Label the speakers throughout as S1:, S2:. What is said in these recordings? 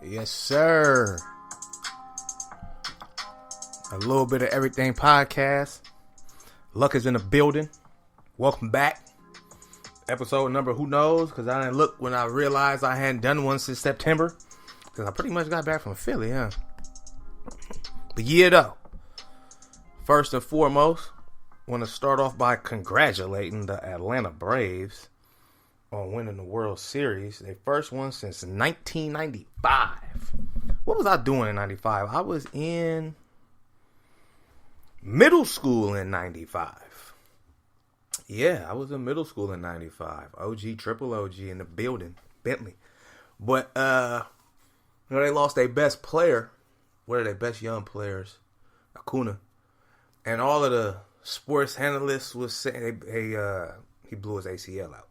S1: Yes, sir. A little bit of everything podcast. Luck is in the building. Welcome back. Episode number, who knows? Because I didn't look when I realized I hadn't done one since September. Because I pretty much got back from Philly, huh? But yeah, though. First and foremost, want to start off by congratulating the Atlanta Braves on winning the World Series. They first won since 1995. What was I doing in 95? I was in middle school in 95. Yeah, I was in middle school in 95. OG, triple OG in the building. Bentley. But, they lost their best player. One of their best young players. Acuna. And all of the sports analysts was saying he blew his ACL out.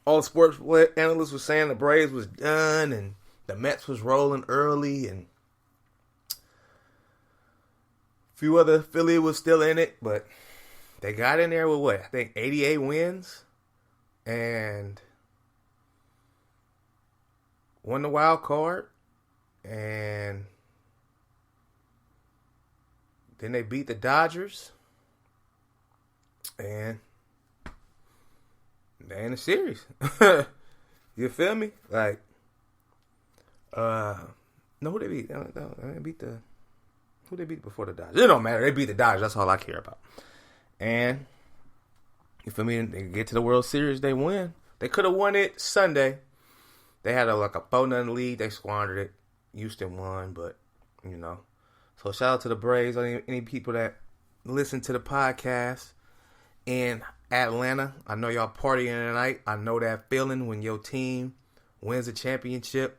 S1: All the sports analysts were saying the Braves was done and the Mets was rolling early and a few other Philly was still in it, but they got in there with what? I think 88 wins and won the wild card, and then they beat the Dodgers and they in the series. You feel me? Like, no, who they beat? Who they beat before the Dodgers? It don't matter. They beat the Dodgers. That's all I care about. And you feel me? They get to the World Series. They win. They could have won it Sunday. They had a 4-0 lead. They squandered it. Houston won, but you know. So shout out to the Braves. Any people that listen to the podcast in Atlanta. I know y'all partying tonight. I know that feeling when your team wins a championship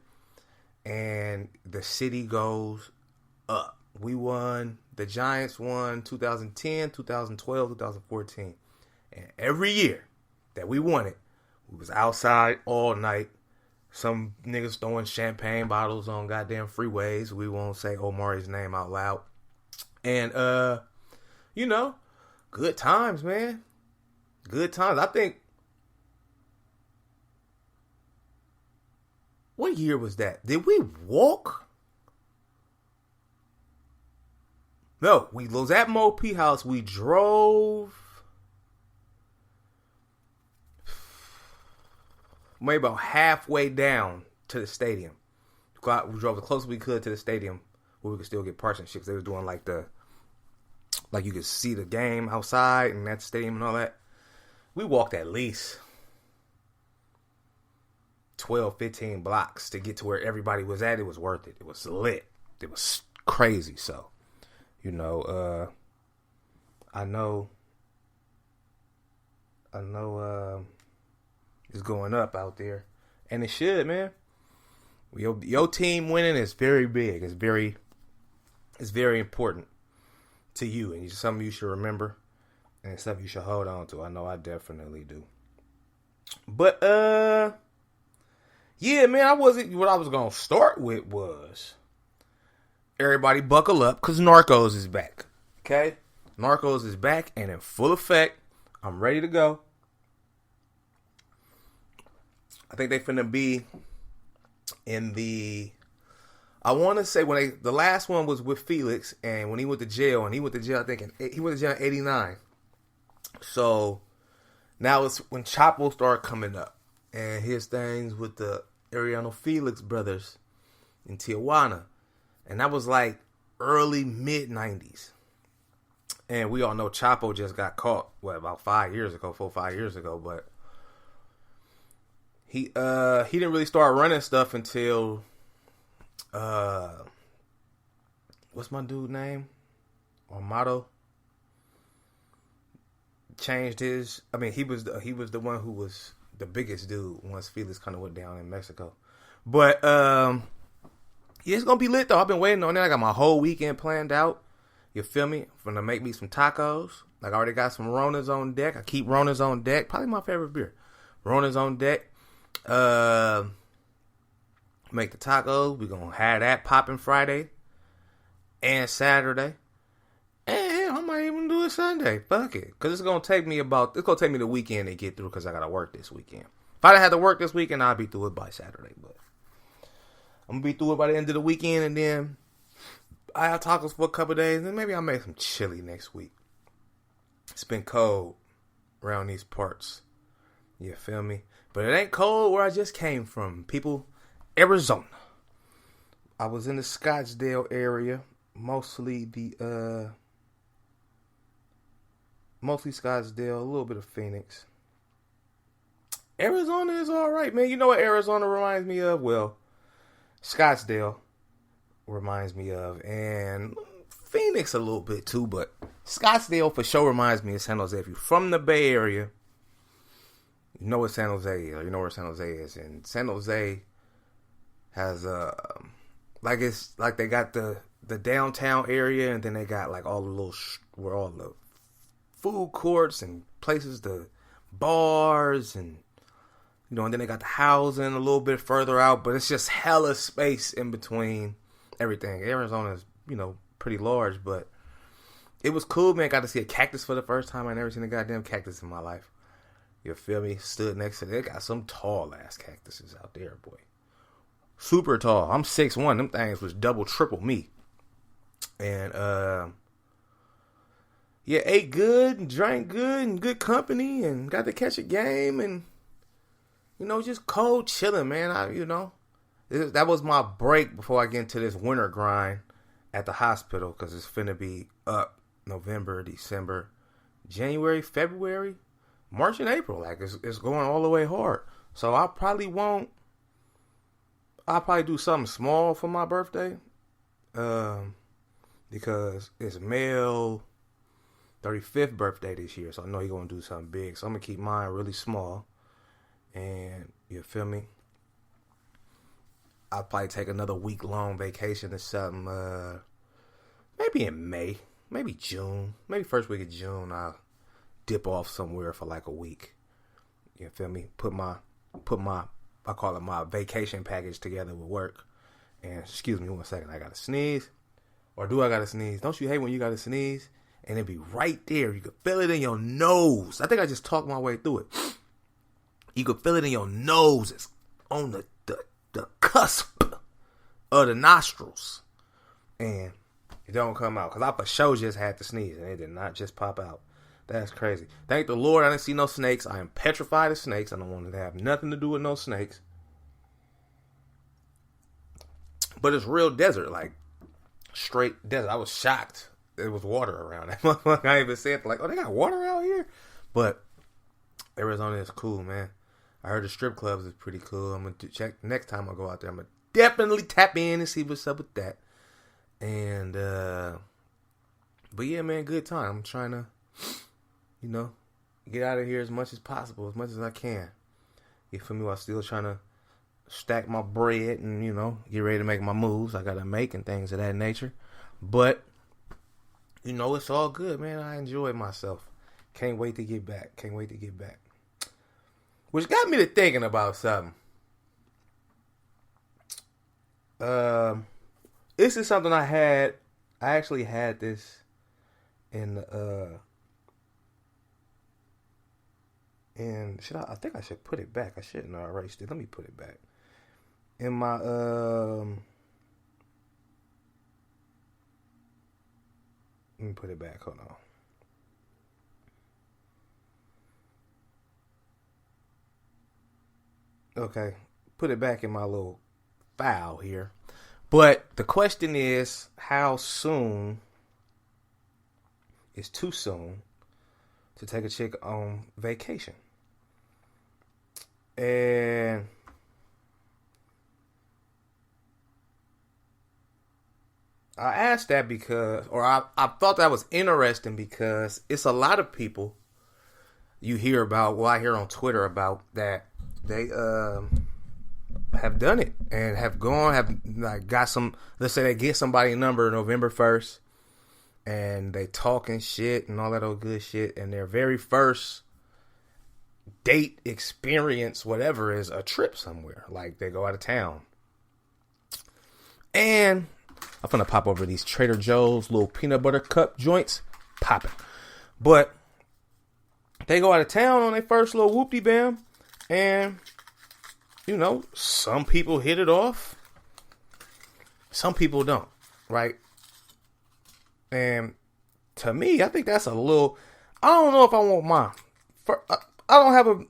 S1: and the city goes up. We won. The Giants won 2010, 2012, 2014. And every year that we won it, we was outside all night. Some niggas throwing champagne bottles on goddamn freeways. We won't say Omari's name out loud. And, good times, man. Good times. I think, what year was that? Did we walk? No, we was at Mo P House. We drove maybe about halfway down to the stadium. We drove the closest we could to the stadium where we could still get parts and shit. 'Cause they was doing like you could see the game outside and that stadium and all that. We walked at least 12, 15 blocks to get to where everybody was at. It was worth it. It was lit. It was crazy. So, I know it's going up out there. And it should, man. Your team winning is very big. It's very important to you. And it's something you should remember. And it's stuff you should hold on to. I know I definitely do. But, yeah, man, what I was going to start with was everybody buckle up because Narcos is back. Okay? Narcos is back and in full effect. I'm ready to go. I think they finna be in I want to say the last one was with Felix and when he went to jail, I think he went to jail in 89. So now it's when Chapo started coming up and his things with the Ariano Felix brothers in Tijuana. And that was like early mid 90s. And we all know Chapo just got caught, about 5 years ago, 4-5 years ago, but he didn't really start running stuff until what's my dude name? Armato changed his. I mean, he was the one who was the biggest dude once Felix kind of went down in Mexico. But yeah, it's gonna be lit though. I've been waiting on it. I got my whole weekend planned out. You feel me? I'm gonna make me some tacos. Like I already got some Ronas on deck. I keep Ronas on deck. Probably my favorite beer. Ronas on deck. Make the tacos. We're gonna have that popping Friday and Saturday. And I might even do it Sunday. Fuck it. Cause it's gonna take me the weekend to get through because I gotta work this weekend. If I didn't have to work this weekend, I'd be through it by Saturday. But I'm gonna be through it by the end of the weekend, and then I have tacos for a couple of days, and maybe I'll make some chili next week. It's been cold around these parts. You feel me? But it ain't cold where I just came from. People, Arizona. I was in the Scottsdale area. Mostly Scottsdale, a little bit of Phoenix. Arizona is alright, man. You know what Arizona reminds me of? Well, Scottsdale reminds me of, and Phoenix a little bit too, but Scottsdale for sure reminds me of San Jose. If you're from the Bay Area, you know what San Jose is, or you know where San Jose is. And San Jose has like it's like they got the downtown area, and then they got like all the little where all the food courts and places, the bars, and you know, and then they got the housing a little bit further out, but it's just hella space in between everything. Arizona is, you know, pretty large, but it was cool, man. Got to see a cactus for the first time. I never seen a goddamn cactus in my life. You feel me? Stood next to it. They got some tall ass cactuses out there, boy. Super tall. I'm 6'1". Them things was double, triple me. And yeah, ate good and drank good and good company and got to catch a game and, you know, just cold chilling, man. That was my break before I get into this winter grind at the hospital, because it's finna be up November, December, January, February, March, and April. Like, it's going all the way hard. So I'll probably do something small for my birthday, because it's Mel's 35th birthday this year. So I know he's going to do something big. So I'm going to keep mine really small. And you feel me? I'll probably take another week-long vacation or something. Maybe in May. Maybe June. Maybe first week of June, I'll dip off somewhere for like a week. You feel me? Put my I call it my vacation package together with work. And excuse me 1 second, I gotta sneeze. Or do I gotta sneeze? Don't you hate when you gotta sneeze and it be right there? You can feel it in your nose. I think I just talked my way through it. You can feel it in your nose. It's on the cusp of the nostrils. And it don't come out. Because I for sure just had to sneeze and it did not just pop out. That's crazy. Thank the Lord I didn't see no snakes. I am petrified of snakes. I don't want to have nothing to do with no snakes. But it's real desert. Like, straight desert. I was shocked there was water around that motherfucker. I even said, like, oh, they got water out here? But Arizona is cool, man. I heard the strip clubs is pretty cool. I'm going to check. Next time I go out there, I'm going to definitely tap in and see what's up with that. And, but yeah, man, good time. I'm trying to, you know, get out of here as much as possible, as much as I can. You feel me? While still trying to stack my bread and, you know, get ready to make my moves I got to make and things of that nature. But, you know, it's all good, man. I enjoyed myself. Can't wait to get back. Can't wait to get back. Which got me to thinking about something. This is something I actually had this in I think I should put it back. I shouldn't have erased it. Let me put it back. In my let me put it back. Hold on. Okay, put it back in my little file here. But the question is, how soon is too soon to take a chick on vacation? And I asked that because, or I thought that was interesting because it's a lot of people you hear about, well, I hear on Twitter about that they have done it and have like got some, let's say they get somebody number November 1st and they talking shit and all that old good shit, and their very first date experience, whatever, is a trip somewhere. Like they go out of town. And I'm gonna pop over these Trader Joe's little peanut butter cup joints. Popping. But they go out of town on their first little whoop-de-bam. And, you know, some people hit it off. Some people don't, right? And to me, I think that's a little. I don't know if I want mine. I don't have a.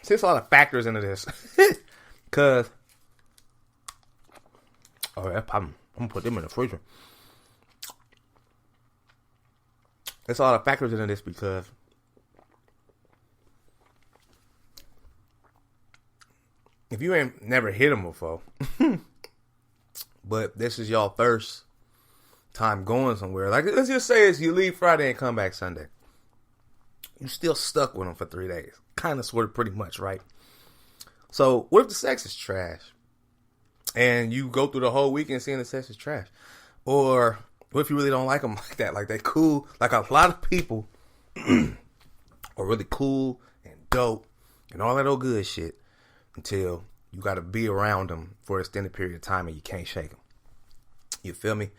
S1: There's a lot of factors into this, cause. Oh, I'm gonna put them in the freezer. There's a lot of factors into this because if you ain't never hit them before, but this is y'all first time going somewhere. Like, let's just say it's you leave Friday and come back Sunday. You still stuck with them for 3 days. Kind of, sort of, pretty much, right? So, what if the sex is trash? And you go through the whole weekend seeing the sex is trash? Or what if you really don't like them like that? Like, they cool. Like, a lot of people are really cool and dope and all that old good shit until you got to be around them for an extended period of time and you can't shake them. You feel me?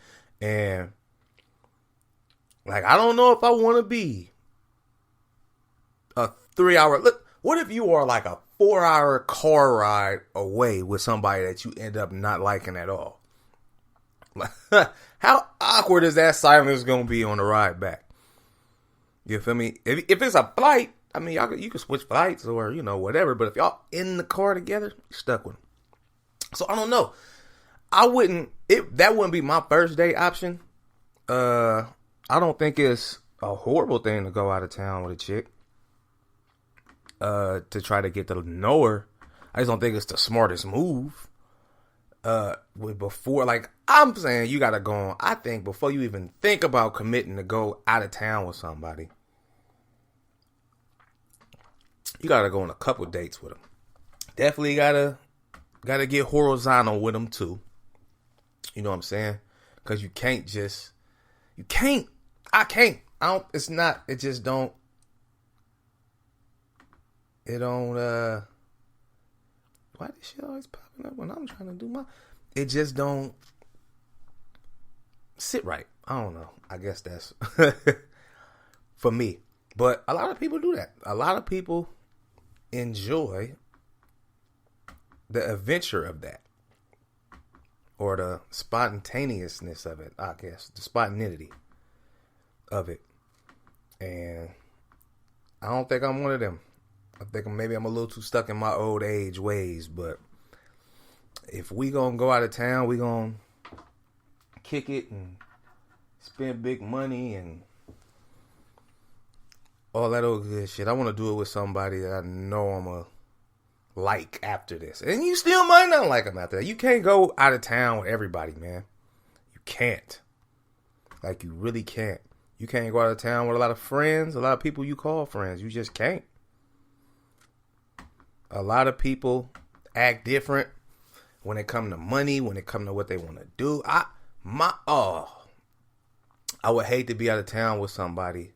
S1: And, like, I don't know if I want to be a 3-hour... Look, what if you are like a 4-hour car ride away with somebody that you end up not liking at all? How awkward is that silence going to be on the ride back? You feel me? If it's a flight, I mean, you can switch flights or, you know, whatever. But if y'all in the car together, you're stuck with them. So, I don't know. That wouldn't be my first date option. I don't think it's a horrible thing to go out of town with a chick. To try to get to know her. I just don't think it's the smartest move. Before, like, I'm saying you gotta go on. I think before you even think about committing to go out of town with somebody, you gotta go on a couple dates with them. Definitely gotta get horizontal with them too. You know what I'm saying? Because I can't. Why this shit always popping up when I'm trying to do it just don't sit right. I don't know. I guess that's for me. But a lot of people do that. A lot of people enjoy the adventure of that. Or the spontaneousness of it, I guess. The spontaneity of it. And I don't think I'm one of them. I think maybe I'm a little too stuck in my old age ways, but if we gonna go out of town, we gonna kick it and spend big money and all that old good shit. I want to do it with somebody that I know I'm a like after this. And you still might not like them after that. You can't go out of town with everybody, man. You can't. Like, you really can't. You can't go out of town with a lot of friends, a lot of people you call friends. You just can't. A lot of people act different when it comes to money, when it comes to what they want to do. I would hate to be out of town with somebody,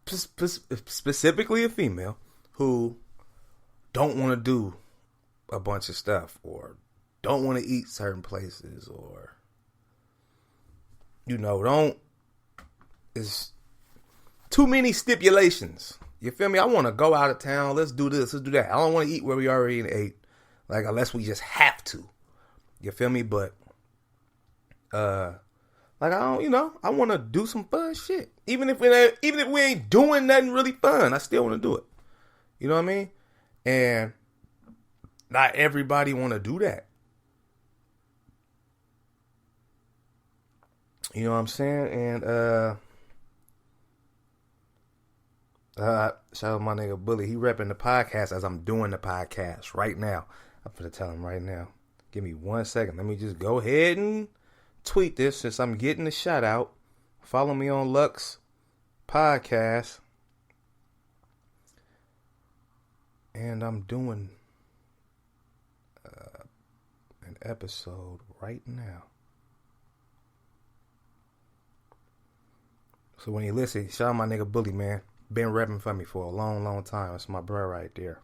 S1: specifically a female, who don't want to do a bunch of stuff or don't want to eat certain places or, you know, it's too many stipulations. You feel me? I want to go out of town. Let's do this. Let's do that. I don't want to eat where we already ate. Like, unless we just have to. You feel me? But, like, I don't, you know, I want to do some fun shit. Even if we ain't doing nothing really fun, I still want to do it. You know what I mean? And not everybody want to do that. You know what I'm saying? And, shout out my nigga Bully. He repping the podcast as I'm doing the podcast right now. I'm gonna tell him right now. Give me 1 second. Let me just go ahead and tweet this since I'm getting the shout out. Follow me on Lux Podcast. And I'm doing an episode right now. So when you listen, shout out my nigga Bully, man. Been repping for me for a long, long time. That's my bro right there.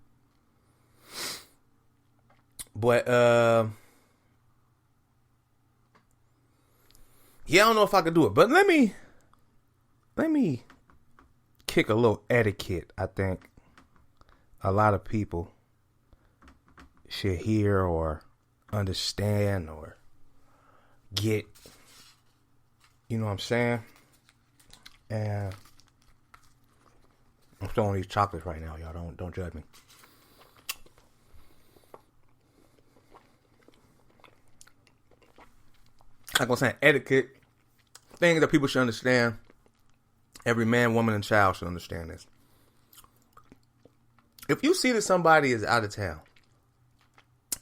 S1: But, yeah, I don't know if I could do it. But let me kick a little etiquette. I think a lot of people should hear or understand or get, you know what I'm saying? And I'm still on these chocolates right now, y'all. Don't judge me. Like I'm saying, etiquette, things that people should understand. Every man, woman, and child should understand this. If you see that somebody is out of town,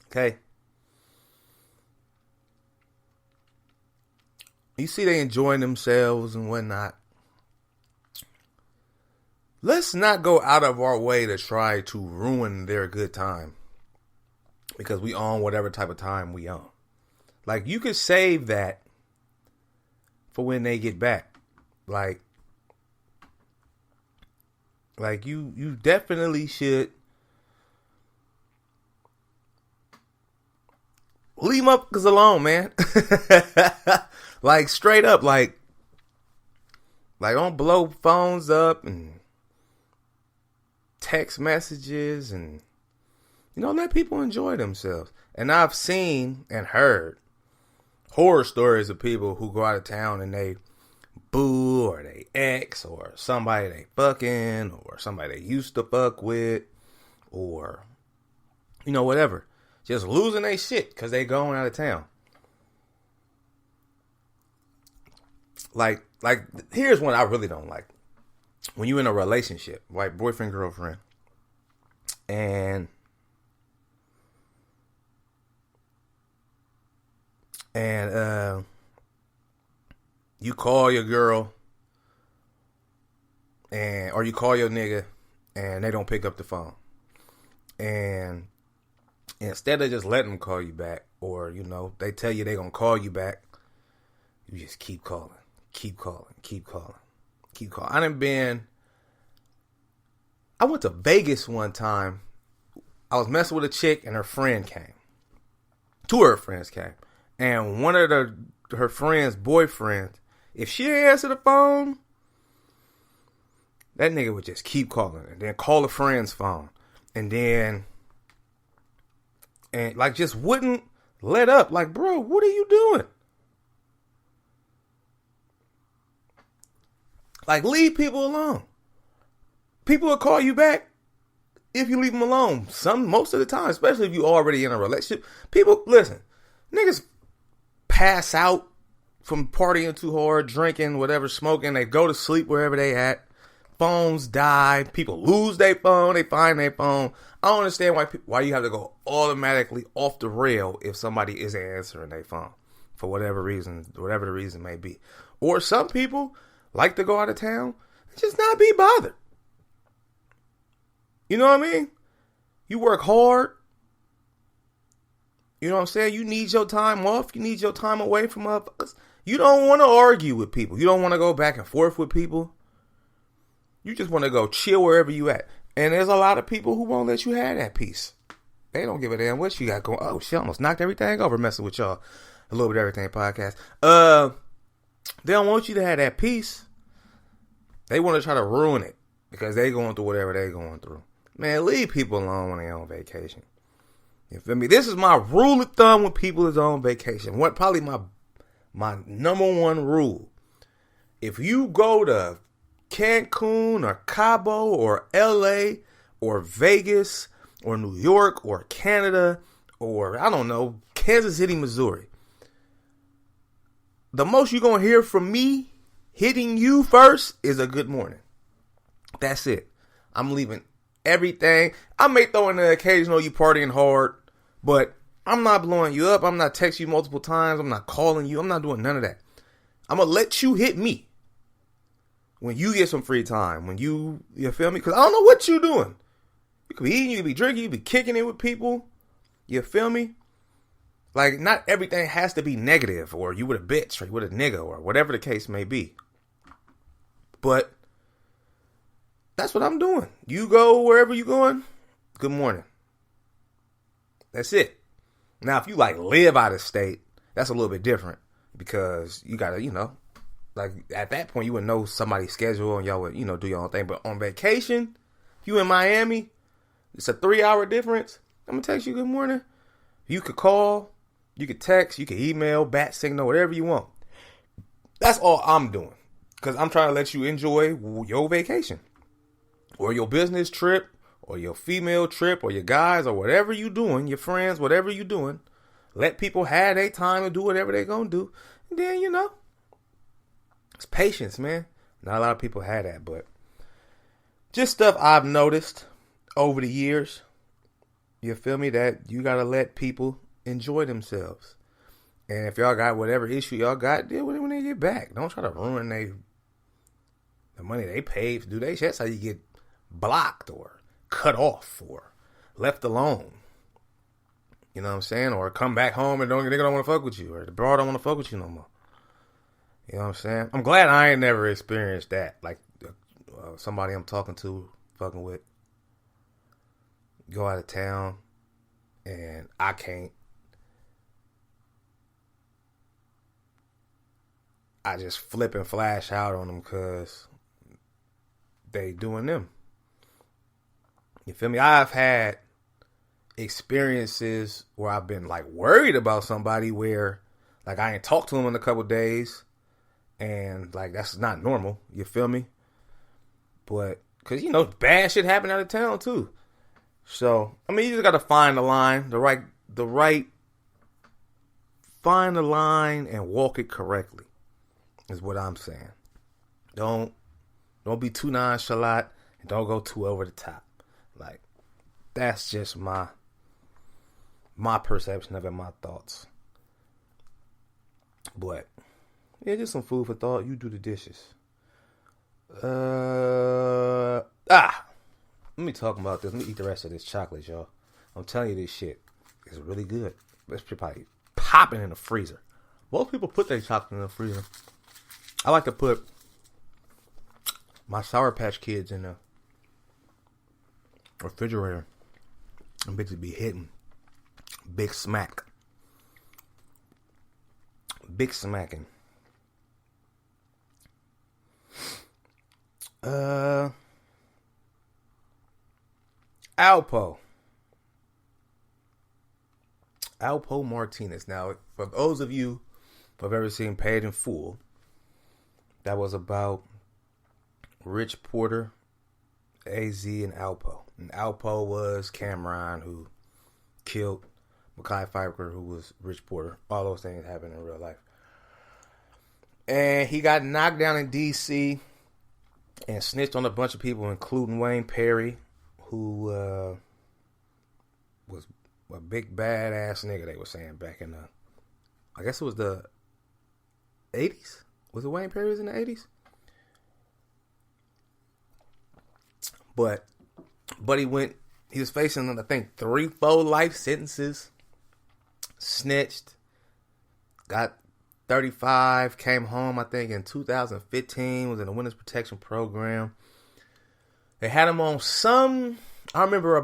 S1: okay, you see they enjoying themselves and whatnot, let's not go out of our way to try to ruin their good time because we own whatever type of time we own. Like, you could save that for when they get back. Like you definitely should leave them up alone, man. Like, straight up, like don't blow phones up and text messages, and let people enjoy themselves. And I've seen and heard horror stories of people who go out of town and they boo, or they ex, or somebody they fucking, or somebody they used to fuck with, or whatever, just losing their shit because they going out of town. Like here's one I really don't like. When you in a relationship, like boyfriend, girlfriend, and you call your girl or you call your nigga and they don't pick up the phone. And instead of just letting them call you back, or, they tell you they're going to call you back, you just keep calling. I went to Vegas one time. I was messing with a chick and her friend came. Two of her friends came. And one of her friend's boyfriends, if she didn't answer the phone, that nigga would just keep calling and then call a friend's phone. And just wouldn't let up. Like, bro, what are you doing? Like, leave people alone. People will call you back if you leave them alone. Most of the time, especially if you already in a relationship. People, listen, niggas pass out from partying too hard, drinking, whatever, smoking. They go to sleep wherever they at. Phones die. People lose their phone. They find their phone. I don't understand why you have to go automatically off the rail if somebody isn't answering their phone for whatever the reason may be. Or some people like to go out of town and just not be bothered. You know what I mean? You work hard. You know what I'm saying? You need your time off. You need your time away from motherfuckers. You don't want to argue with people. You don't want to go back and forth with people. You just want to go chill wherever you at. And there's a lot of people who won't let you have that peace. They don't give a damn what you got going. Oh, she almost knocked everything over messing with y'all. A Little Bit of Everything podcast. They don't want you to have that peace. They want to try to ruin it because they going through whatever they going through. Man, leave people alone when they on vacation. You feel me? This is my rule of thumb when people is on vacation. Probably my number one rule. If you go to Cancun or Cabo or LA or Vegas or New York or Canada or, I don't know, Kansas City, Missouri, the most you're going to hear from me hitting you first is a good morning. That's it. I'm leaving everything. I may throw in the occasional you partying hard, but I'm not blowing you up. I'm not texting you multiple times. I'm not calling you. I'm not doing none of that. I'm going to let you hit me when you get some free time. When you feel me? Because I don't know what you doing. You could be eating, you could be drinking, you could be kicking it with people. You feel me? Like, not everything has to be negative, or you with a bitch, or you with a nigga, or whatever the case may be. But that's what I'm doing. You go wherever you going, good morning. That's it. Now, if you live out of state, that's a little bit different because you gotta, at that point you would know somebody's schedule and y'all would, do your own thing. But on vacation, if you in Miami, it's a 3-hour difference. I'm gonna text you good morning. You could call, You can text, you can email, bat signal, whatever you want. That's all I'm doing. Because I'm trying to let you enjoy your vacation. Or your business trip. Or your female trip. Or your guys. Or whatever you doing. Your friends. Whatever you doing. Let people have their time to do whatever they going to do. And then, you know. It's patience, man. Not a lot of people have that. But just stuff I've noticed over the years. You feel me? That you got to let people enjoy themselves. And if y'all got whatever issue y'all got, deal with it when they get back. Don't try to ruin the money they paid to do their shit. That's how you get blocked or cut off or left alone. You know what I'm saying? Or come back home and nigga don't want to fuck with you. Or the broad don't want to fuck with you no more. You know what I'm saying? I'm glad I ain't never experienced that. Like somebody I'm talking to, fucking with, go out of town and I can't. I just flip and flash out on them because they doing them. You feel me? I've had experiences where I've been like worried about somebody where like I ain't talked to them in a couple days and like that's not normal. You feel me? But because you know bad shit happen out of town too. So I mean you just gotta find the line, find the line and walk it correctly. Is what I'm saying. Don't be too nonchalant and don't go too over the top. Like that's just my perception of it, my thoughts. But yeah, just some food for thought. You do the dishes. Let me talk about this. Let me eat the rest of this chocolate, y'all. I'm telling you, this shit is really good. It's probably popping in the freezer. Most people put their chocolate in the freezer. I like to put my Sour Patch Kids in the refrigerator. And bitches be hitting. Big smack. Big smacking. Alpo Martinez. Now, for those of you who have ever seen Paid in Full, that was about Rich Porter, AZ, and Alpo. And Alpo was Cameron, who killed Mekhi Phifer, who was Rich Porter. All those things happened in real life. And he got knocked down in D.C. and snitched on a bunch of people, including Wayne Perry, who was a big badass nigga, they were saying back in I guess it was the 80s? Was it Wayne Perry was in the 80s? But he was facing, I think, 3-4 life sentences. Snitched. Got 35. Came home, I think, in 2015. Was in the Witness Protection Program. They had him on I remember I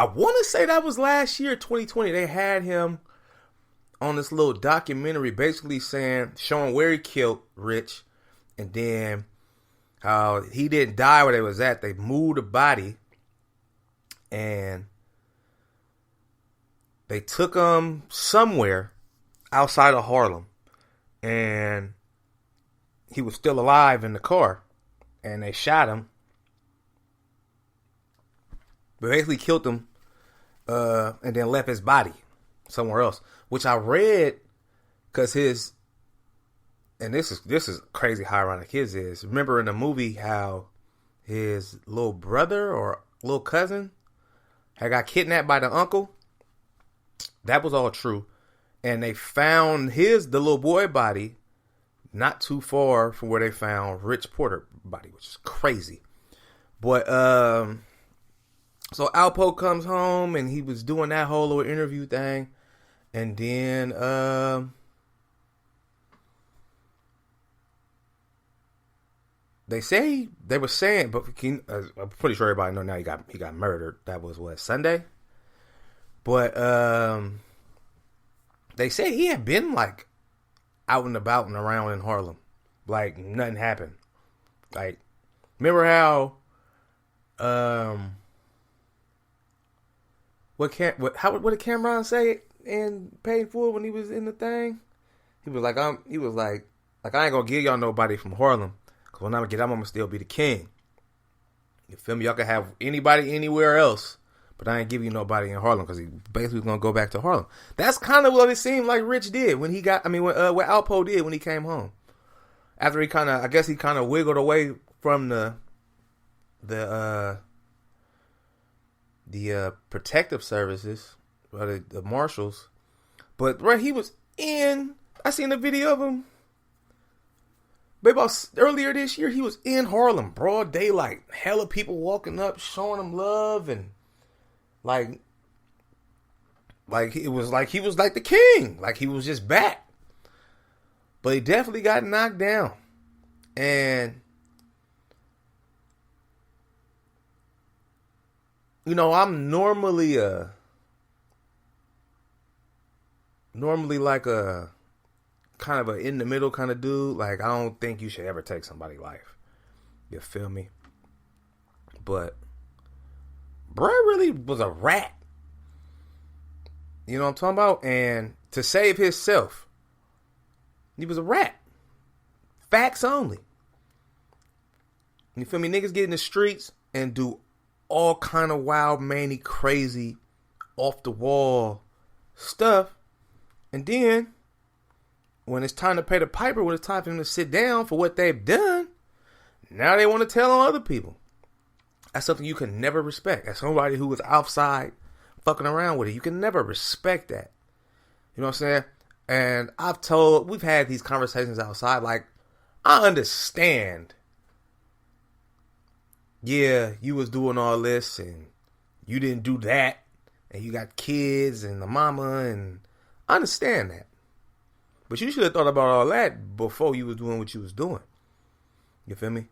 S1: want to say that was last year, 2020. They had him on this little documentary basically showing where he killed Rich and then how he didn't die where they was at. They moved the body and they took him somewhere outside of Harlem and he was still alive in the car and they shot him. But basically killed him and then left his body somewhere else. Which I read because and this is crazy how ironic his is. Remember in the movie how his little brother or little cousin had got kidnapped by the uncle? That was all true. And they found the little boy body not too far from where they found Rich Porter body, which is crazy. But so Alpo comes home and he was doing that whole little interview thing. And then they were saying, but I'm pretty sure everybody know now he got murdered. That was what, Sunday? But they say he had been like out and about and around in Harlem, like nothing happened. Like, remember how what did Cameron say? and paid for it when he was in the thing. He was like, I ain't gonna give y'all nobody from Harlem, cause when I'm gonna still be the king. You feel me? Y'all can have anybody anywhere else, but I ain't give you nobody in Harlem, cause he basically was gonna go back to Harlem. That's kind of what it seemed like Rich did when he got. I mean, what Alpo did when he came home. After he kind of wiggled away from the protective services, or the marshals, but right, he was in. I seen a video of him. Maybe earlier this year, he was in Harlem, broad daylight. Hella people walking up, showing him love, and like it was like he was like the king, like he was just back. But he definitely got knocked down, and you know, I'm normally like a kind of a in the middle kind of dude. Like, I don't think you should ever take somebody's life. You feel me? But bruh really was a rat. You know what I'm talking about? And to save himself, he was a rat. Facts only. You feel me? Niggas get in the streets and do all kind of wild, manny, crazy, off the wall stuff. And then when it's time to pay the piper, when it's time for them to sit down for what they've done, now they want to tell on other people. That's something you can never respect. As somebody who was outside fucking around with it, you can never respect that. You know what I'm saying? And we've had these conversations outside. Like, I understand. Yeah, you was doing all this and you didn't do that. And you got kids and the mama, and I understand that. But you should have thought about all that before you was doing what you was doing. You feel me?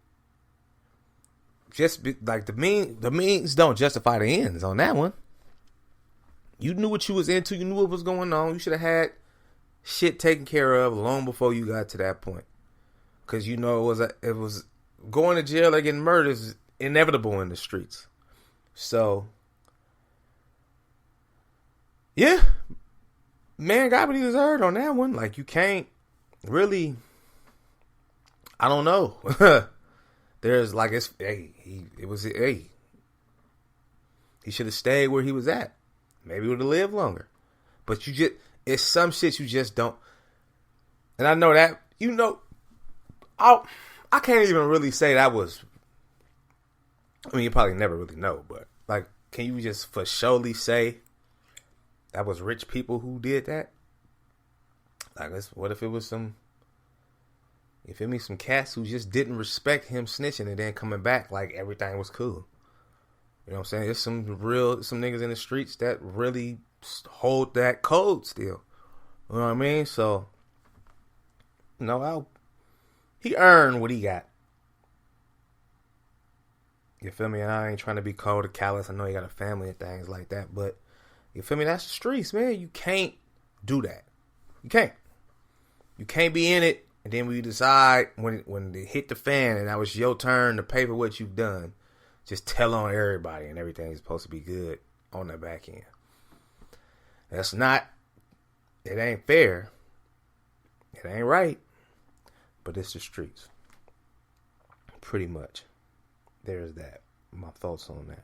S1: Like the means don't justify the ends on that one. You knew what you was into. You knew what was going on. You should have had shit taken care of long before you got to that point. Because you know it was going to jail or getting murdered is inevitable in the streets. So, yeah. Man got what he deserved on that one. Like, you can't really, I don't know. There's like, he should have stayed where he was at. Maybe he would have lived longer. But it's some shit you just don't. And I know that, you know, I can't even really say that was, I mean, you probably never really know, but like, can you just for surely say that was rich people who did that? Like, what if it was some cats who just didn't respect him snitching and then coming back like everything was cool? You know what I'm saying? There's some niggas in the streets that really hold that code still. You know what I mean? So, you know, he earned what he got. You feel me? I ain't trying to be cold or callous. I know he got a family and things like that, but you feel me? That's the streets, man. You can't do that. You can't. You can't be in it, and then when you decide, when they hit the fan and that was your turn to pay for what you've done, just tell on everybody and everything's supposed to be good on the back end. That's not, it ain't fair. It ain't right. But it's the streets. Pretty much. There's that. My thoughts on that.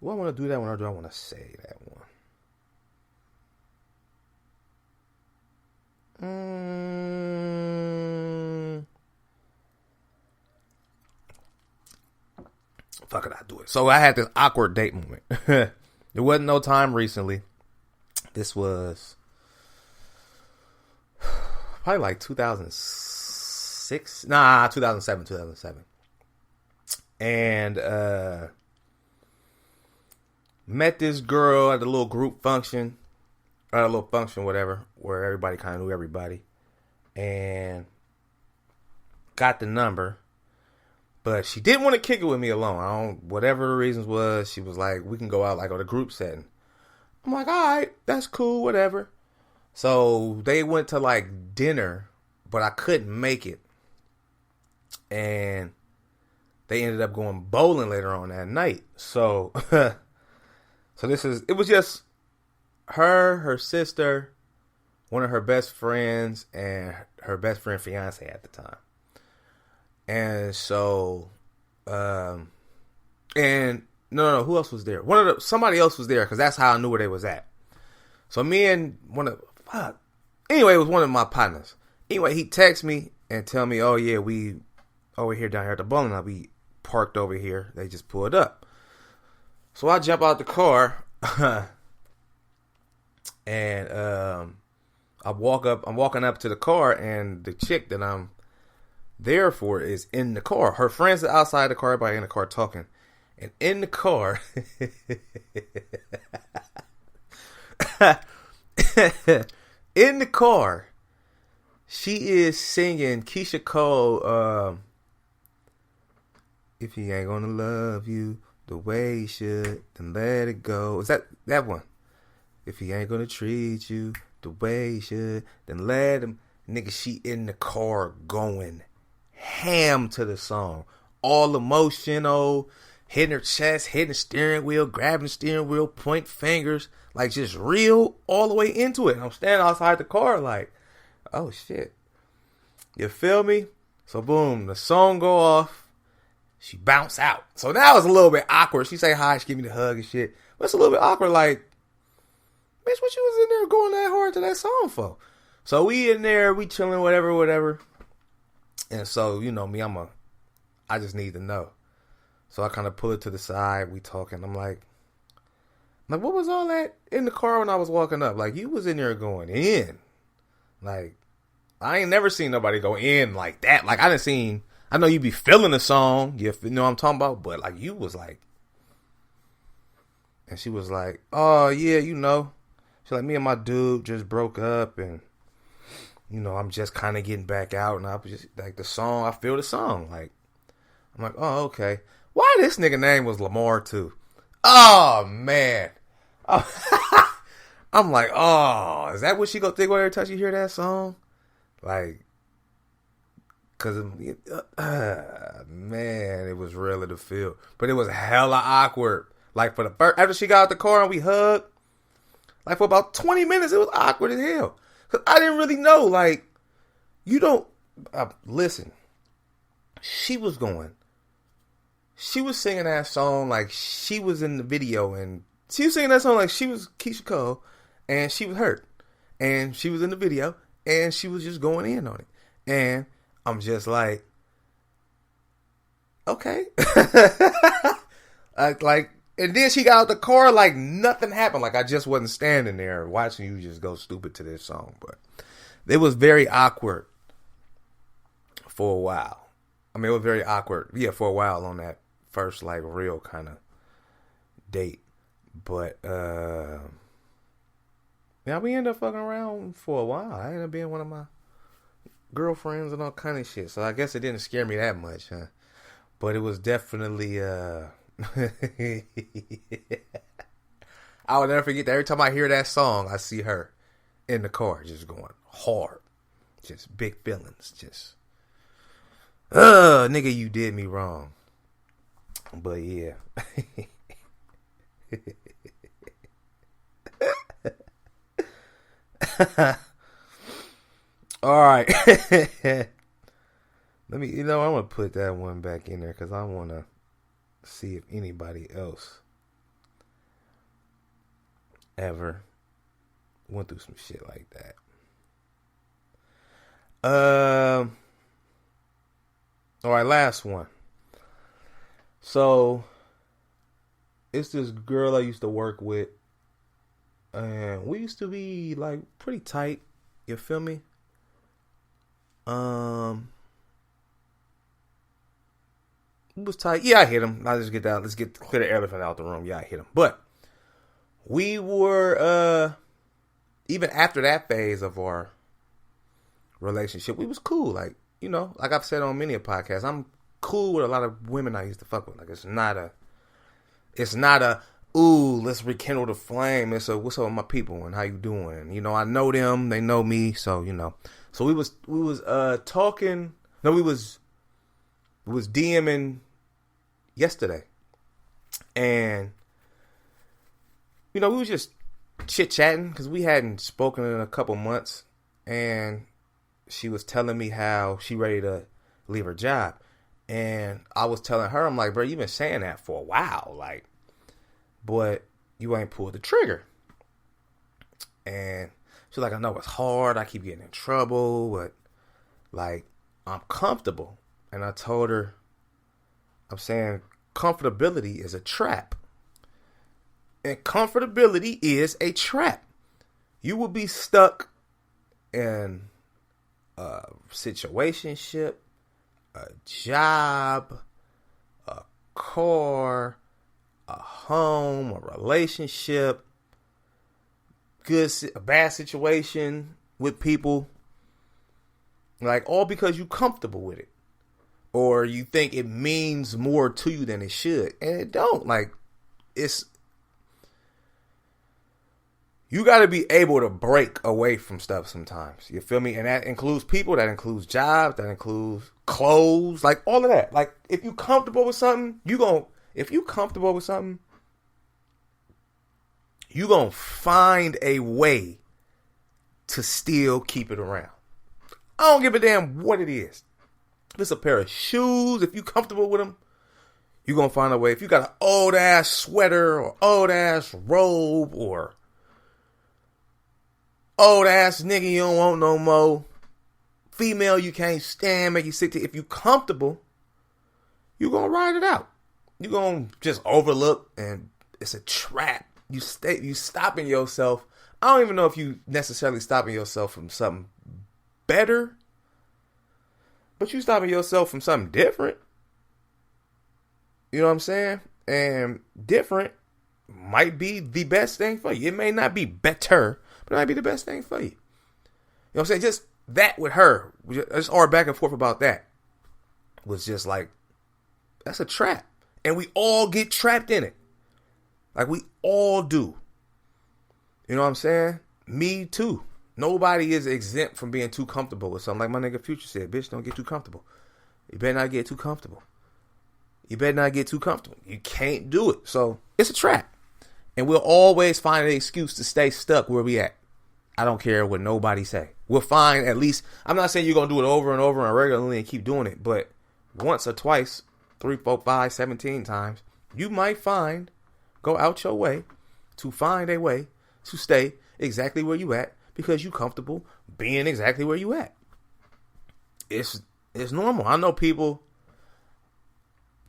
S1: Do I want to do that one or do I want to say that one? Fuck it, I'll do it. So I had this awkward date moment. There wasn't no time recently. This was probably like 2006. 2007. And met this girl at a little group function. Or a little function, whatever, where everybody kind of knew everybody. And got the number. But she didn't want to kick it with me alone. Whatever the reasons was, she was like, we can go out like on a group setting. I'm like, all right, that's cool, whatever. So they went to like dinner, but I couldn't make it. And they ended up going bowling later on that night. So, it was just her sister, one of her best friends, and her best friend fiance at the time. And so, and no, who else was there? Somebody else was there because that's how I knew where they was at. So me and anyway, it was one of my partners. Anyway, he texts me and tell me, oh yeah, we over here down here at the bowling alley. We parked over here. They just pulled up. So I jump out the car and I'm walking up to the car, and the chick that I'm there for is in the car. Her friends are outside the car, everybody in the car talking. And in the car, she is singing Keisha Cole, if he ain't gonna love you the way he should, then let it go. Is that one? If he ain't gonna treat you the way he should, then let him. Nigga, she in the car going ham to the song. All emotional, hitting her chest, hitting the steering wheel, grabbing the steering wheel, point fingers, like just real all the way into it. And I'm standing outside the car like, oh shit. You feel me? So boom, the song go off. She bounce out. So that was a little bit awkward. She say hi, she give me the hug and shit. But it's a little bit awkward, like, bitch, what you was in there going that hard to that song for? So we in there, we chilling, whatever. And so, you know me, I just need to know. So I kind of pull it to the side. We talking. I'm like, what was all that in the car when I was walking up? Like, you was in there going in. Like, I ain't never seen nobody go in like that. Like, I know you be feeling the song. You know what I'm talking about? But, like, you was like. And she was like, oh, yeah, you know. She's like, me and my dude just broke up. And, you know, I'm just kind of getting back out. And I was just, like, the song, I feel the song. Like, I'm like, oh, okay. Why this nigga name was Lamar too? Oh man. Oh. I'm like, oh, is that what she gonna think every time she hear that song? Like, cause man, it was really the feel, but it was hella awkward. Like for the first, after she got out the car and we hugged, like for about 20 minutes, it was awkward as hell. Cause I didn't really know. Like, you don't listen. She was singing that song like she was in the video, and she was singing that song like she was Keisha Cole, and she was hurt, and she was in the video, and she was just going in on it, and I'm just like, okay, like, and then she got out the car like nothing happened, like I just wasn't standing there watching you just go stupid to this song, but it was very awkward for a while. I mean, it was very awkward, yeah, for a while on that first, like, real kind of date. But, yeah, we ended up fucking around for a while. I ended up being one of my girlfriends and all kind of shit. So I guess it didn't scare me that much, huh? But it was definitely, I will never forget that. Every time I hear that song, I see her in the car just going hard. Just big feelings. Just, nigga, you did me wrong. But yeah. All right. Let me, I'm going to put that one back in there because I want to see if anybody else ever went through some shit like that. All right, last one. So, it's this girl I used to work with, and we used to be, like, pretty tight, you feel me? It was tight. Yeah, I hit him. Let's clear the elephant out the room. Yeah, I hit him. But, we were, even after that phase of our relationship, we was cool, like, like I've said on many a podcast, I'm cool with a lot of women I used to fuck with. Like, it's not a, ooh, let's rekindle the flame. It's a, what's up with my people and how you doing? I know them, they know me, so, So we was talking, no, we was DMing yesterday. And, we was just chit-chatting because we hadn't spoken in a couple months. And she was telling me how she ready to leave her job. And I was telling her, I'm like, bro, you've been saying that for a while. Like, but you ain't pulled the trigger. And she's like, I know it's hard. I keep getting in trouble. But, like, I'm comfortable. And I told her, I'm saying comfortability is a trap. And comfortability is a trap. You will be stuck in a situationship, a job, a car, a home, a relationship, a bad situation with people, like, all because you're comfortable with it, or you think it means more to you than it should, and it don't. Like, you got to be able to break away from stuff sometimes. You feel me? And that includes people, that includes jobs, that includes clothes, like all of that. Like, if you comfortable with something, you going to find a way to still keep it around. I don't give a damn what it is. If it's a pair of shoes, if you comfortable with them, you're going to find a way. If you got an old ass sweater or old ass robe or old ass nigga you don't want no more, female you can't stand, make you sick to, if you comfortable, you're going to ride it out. You're going to just overlook, and it's a trap. You stopping yourself. I don't even know if you necessarily stopping yourself from something better, but you stopping yourself from something different. You know what I'm saying? And different might be the best thing for you. It may not be better, but it might be the best thing for you. You know what I'm saying? Just that with her, just our back and forth about that was just like, that's a trap. And we all get trapped in it. Like, we all do. You know what I'm saying? Me too. Nobody is exempt from being too comfortable with something. Like my nigga Future said, bitch, don't get too comfortable. You better not get too comfortable. You better not get too comfortable. You can't do it. So it's a trap. And we'll always find an excuse to stay stuck where we at. I don't care what nobody say. We'll find at least, I'm not saying you're going to do it over and over and regularly and keep doing it, but once or twice, 3, 4, 5, 17 times, you might go out your way to find a way to stay exactly where you at because you comfortable being exactly where you at. It's normal. I know people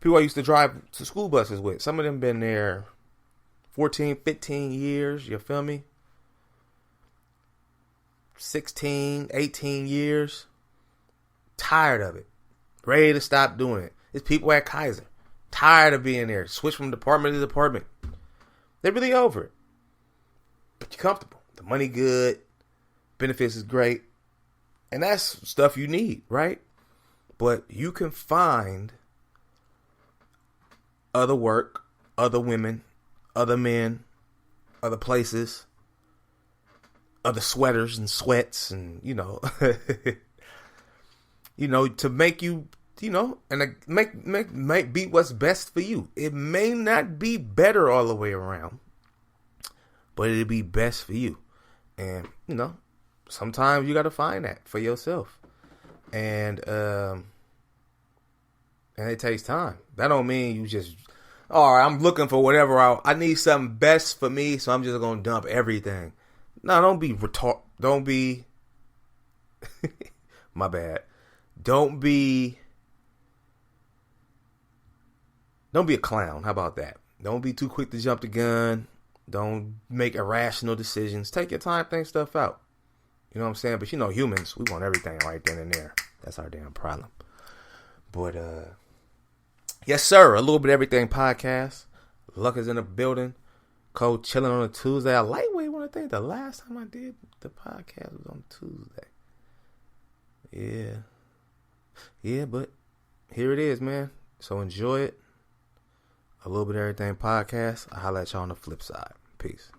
S1: I used to drive to school buses with. Some of them been there 14, 15 years. You feel me? 16, 18 years. Tired of it. Ready to stop doing it. It's people at Kaiser. Tired of being there. Switch from department to department. They're really over it. But you're comfortable. The money good. Benefits is great. And that's stuff you need, right? But you can find other work, other women, other men, other places, other sweaters and sweats and, to make you, and make be what's best for you. It may not be better all the way around, but it'll be best for you. And, sometimes you got to find that for yourself. And it takes time. That don't mean you just, all right, I'm looking for whatever I need something best for me, so I'm just going to dump everything. No, don't be don't be, my bad. Don't be a clown. How about that? Don't be too quick to jump the gun. Don't make irrational decisions. Take your time, think stuff out. You know what I'm saying? But humans, we want everything right then and there. That's our damn problem. But, yes, sir. A little bit of everything podcast. Luck is in the building. Cole chilling on a Tuesday. I lightweight want to think the last time I did the podcast was on Tuesday. Yeah, but here it is, man. So enjoy it. A little bit of everything podcast. I'll holler at y'all on the flip side. Peace.